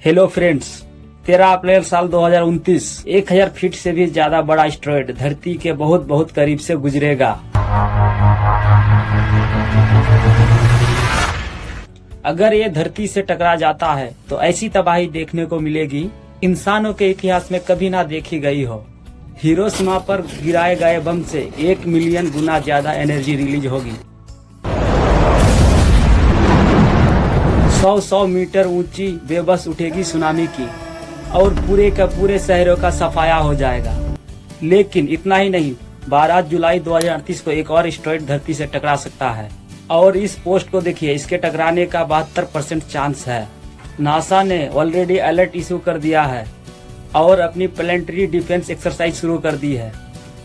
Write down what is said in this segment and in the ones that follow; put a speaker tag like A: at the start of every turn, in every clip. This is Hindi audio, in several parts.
A: हेलो फ्रेंड्स, 13 अप्रैल साल 2029 1000 फीट से भी ज्यादा बड़ा एस्टेरॉयड धरती के बहुत बहुत करीब से गुजरेगा। अगर ये धरती से टकरा जाता है तो ऐसी तबाही देखने को मिलेगी इंसानों के इतिहास में कभी ना देखी गई हो। हिरोशिमा पर गिराए गए बम से 1 मिलियन गुना ज्यादा एनर्जी रिलीज होगी। 100 मीटर ऊंची बेबस उठेगी सुनामी की और पूरे का पूरे शहरों का सफाया हो जाएगा। लेकिन इतना ही नहीं, 12 जुलाई 2038 को एक और एस्टेरॉयड धरती से टकरा सकता है और इस पोस्ट को देखिए, इसके टकराने का 72% चांस है। नासा ने ऑलरेडी अलर्ट इशू कर दिया है और अपनी प्लानिटरी डिफेंस एक्सरसाइज शुरू कर दी है।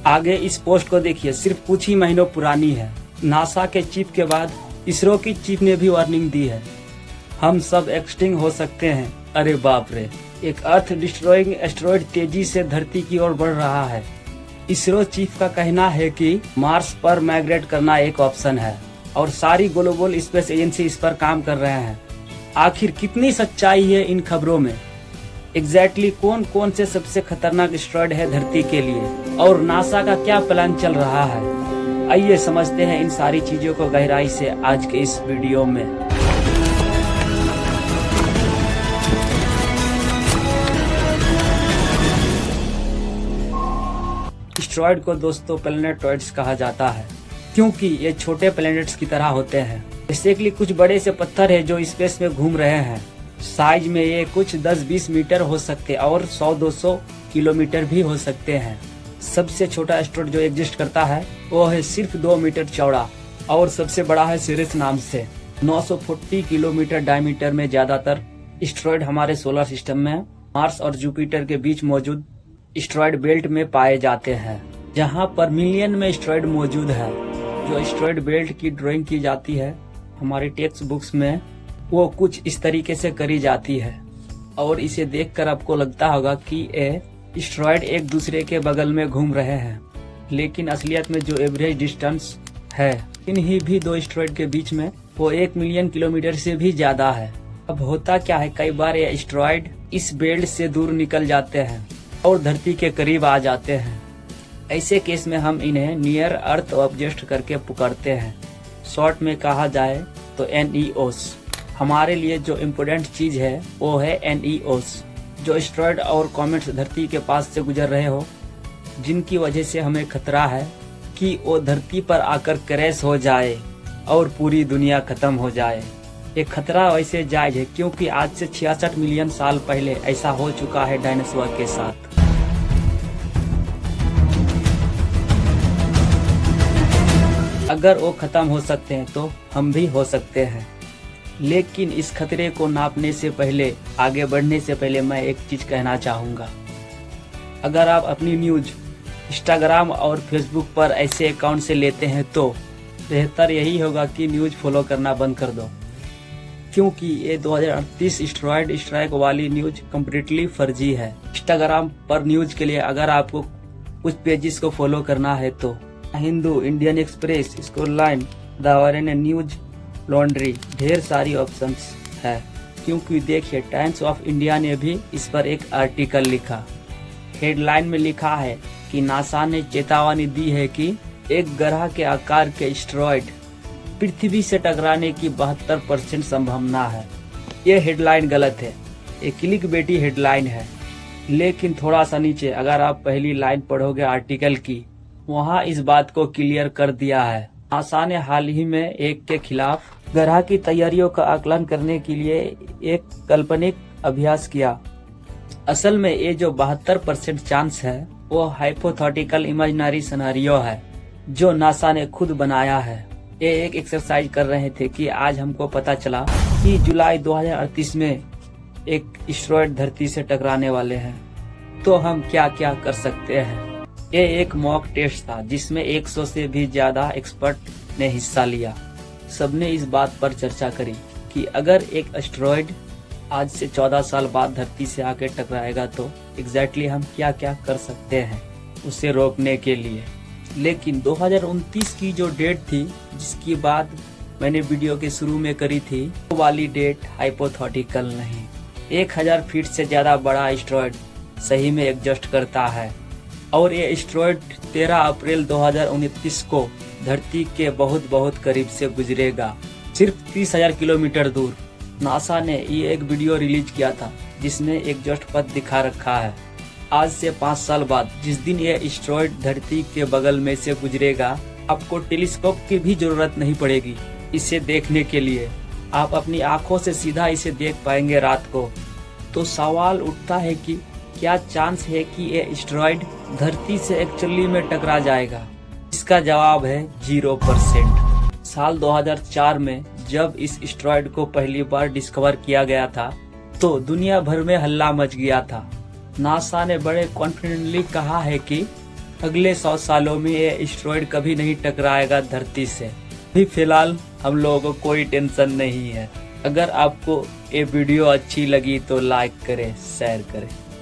A: आगे इस पोस्ट को देखिए, सिर्फ कुछ ही महीनों पुरानी है। नासा के चीफ के बाद इसरो की चीफ ने भी वार्निंग दी है, हम सब एक्सटिंग हो सकते हैं। अरे बाप रे, एक अर्थ डिस्ट्रॉइंग एस्टेरॉयड तेजी से धरती की ओर बढ़ रहा है। इसरो चीफ का कहना है कि मार्स पर माइग्रेट करना एक ऑप्शन है और सारी ग्लोबल स्पेस एजेंसी इस पर काम कर रहे हैं। आखिर कितनी सच्चाई है इन खबरों में? एग्जैक्टली कौन कौन से सबसे खतरनाक एस्टेरॉयड है धरती के लिए और नासा का क्या प्लान चल रहा है? आइए समझते हैं इन सारी चीजों को गहराई से आज के इस वीडियो में। एस्टेरॉयड को दोस्तों प्लैनेटॉइड्स कहा जाता है क्योंकि ये छोटे प्लैनेट्स की तरह होते हैं। बेसिकली कुछ बड़े से पत्थर है जो स्पेस में घूम रहे हैं। साइज में ये कुछ 10-20 मीटर हो सकते और 100-200 किलोमीटर भी हो सकते हैं। सबसे छोटा एस्टेरॉयड जो एग्जिस्ट करता है वो है सिर्फ 2 मीटर चौड़ा और सबसे बड़ा है सिरिस नाम से 940 किलोमीटर डायमीटर में। ज्यादातर एस्टेरॉयड हमारे सोलर सिस्टम में मार्स और जुपिटर के बीच मौजूद एस्टेरॉयड बेल्ट में पाए जाते हैं, जहां पर मिलियन में एस्टेरॉयड मौजूद है। जो एस्टेरॉयड बेल्ट की ड्राइंग की जाती है हमारी टेक्स्ट बुक्स में, वो कुछ इस तरीके से करी जाती है और इसे देखकर आपको लगता होगा कि ये एस्टेरॉयड एक दूसरे के बगल में घूम रहे हैं, लेकिन असलियत में जो एवरेज डिस्टेंस है इन्हीं भी दो एस्टेरॉयड के बीच में वो 1 मिलियन किलोमीटर से भी ज्यादा है। अब होता क्या है, कई बार ये एस्टेरॉयड इस बेल्ट से दूर निकल जाते हैं और धरती के करीब आ जाते हैं। ऐसे केस में हम इन्हें नियर अर्थ ऑब्जेक्ट करके पुकारते हैं। शॉर्ट में कहा जाए तो NEOs। हमारे लिए जो इम्पोर्टेंट चीज है वो है NEOs, जो एस्टेरॉयड और कॉमेट्स धरती के पास से गुजर रहे हो, जिनकी वजह से हमें खतरा है कि वो धरती पर आकर क्रैश हो जाए और पूरी दुनिया खत्म हो जाए। ये खतरा वैसे जायज है क्योंकि आज से 66 मिलियन साल पहले ऐसा हो चुका है डायनासोर के साथ। अगर वो खत्म हो सकते हैं तो हम भी हो सकते हैं। लेकिन इस खतरे को नापने से पहले, आगे बढ़ने से पहले मैं एक चीज कहना चाहूंगा। अगर आप अपनी न्यूज इंस्टाग्राम और फेसबुक पर ऐसे अकाउंट से लेते हैं तो बेहतर यही होगा कि न्यूज फॉलो करना बंद कर दो, क्योंकि ये 2038 एस्टेरॉयड स्ट्राइक वाली न्यूज कम्प्लीटली फर्जी है। इंस्टाग्राम पर न्यूज के लिए अगर आपको कुछ पेजेस को फॉलो करना है तो हिंदू, इंडियन एक्सप्रेस, स्कॉललाइन, द ऑरेंज न्यूज, लॉन्ड्री, ढेर सारी ऑप्शंस है। क्योंकि देखिए, टाइम्स ऑफ इंडिया ने भी इस पर एक आर्टिकल लिखा। हेडलाइन में लिखा है कि नासा ने चेतावनी दी है कि एक ग्रह के आकार के एस्टेरॉयड पृथ्वी से टकराने की 72% संभावना है। ये हेडलाइन गलत है, ये क्लिक बेटी हेडलाइन है। लेकिन थोड़ा सा नीचे अगर आप पहली लाइन पढ़ोगे आर्टिकल की, वहाँ इस बात को क्लियर कर दिया है। नासा ने हाल ही में एक के खिलाफ ग्रह की तैयारियों का आकलन करने के लिए एक काल्पनिक अभ्यास किया। असल में ये जो 72% चांस है वो हाइपोथेटिकल इमेजिनरी सिनेरियो है जो नासा ने खुद बनाया है। ये एक एक्सरसाइज कर रहे थे कि आज हमको पता चला कि जुलाई 2038 में एक एस्टेरॉयड धरती से टकराने वाले हैं, तो हम क्या क्या कर सकते हैं। ये एक मॉक टेस्ट था जिसमें 100 से भी ज्यादा एक्सपर्ट ने हिस्सा लिया। सबने इस बात पर चर्चा करी कि अगर एक एस्टेरॉयड आज से 14 साल बाद धरती से आकर टकराएगा तो एग्जैक्टली हम क्या क्या कर सकते हैं उसे रोकने के लिए। लेकिन 2029 की जो डेट थी जिसकी बात मैंने वीडियो के शुरू में करी थी, वो वाली डेट हाइपोथेटिकल नहीं, 1000 फीट से ज़्यादा बड़ा एस्टेरॉयड सही में एग्जिस्ट करता है और ये एस्टेरॉयड 13 अप्रैल 2029 को धरती के बहुत बहुत करीब से गुजरेगा, सिर्फ 30,000 किलोमीटर दूर। नासा ने ये एक वीडियो रिलीज किया था जिसमें एग्जॉस्ट पथ दिखा रखा है। आज से 5 साल बाद जिस दिन ये एस्टेरॉयड धरती के बगल में से गुजरेगा, आपको टेलीस्कोप की भी जरूरत नहीं पड़ेगी इसे देखने के लिए। आप अपनी आंखों से सीधा इसे देख पाएंगे रात को। तो सवाल उठता है कि क्या चांस है कि ये एस्टेरॉयड धरती से एक्चुअली में टकरा जाएगा? इसका जवाब है 0%। साल 2004 में जब इस एस्टेरॉयड को पहली बार डिस्कवर किया गया था तो दुनिया भर में हल्ला मच गया था। नासा ने बड़े कॉन्फिडेंटली कहा है कि अगले 100 सालों में ये एस्टेरॉयड कभी नहीं टकराएगा धरती से। अभी फिलहाल हम लोगों को कोई टेंशन नहीं है। अगर आपको ये वीडियो अच्छी लगी तो लाइक करें, शेयर करें।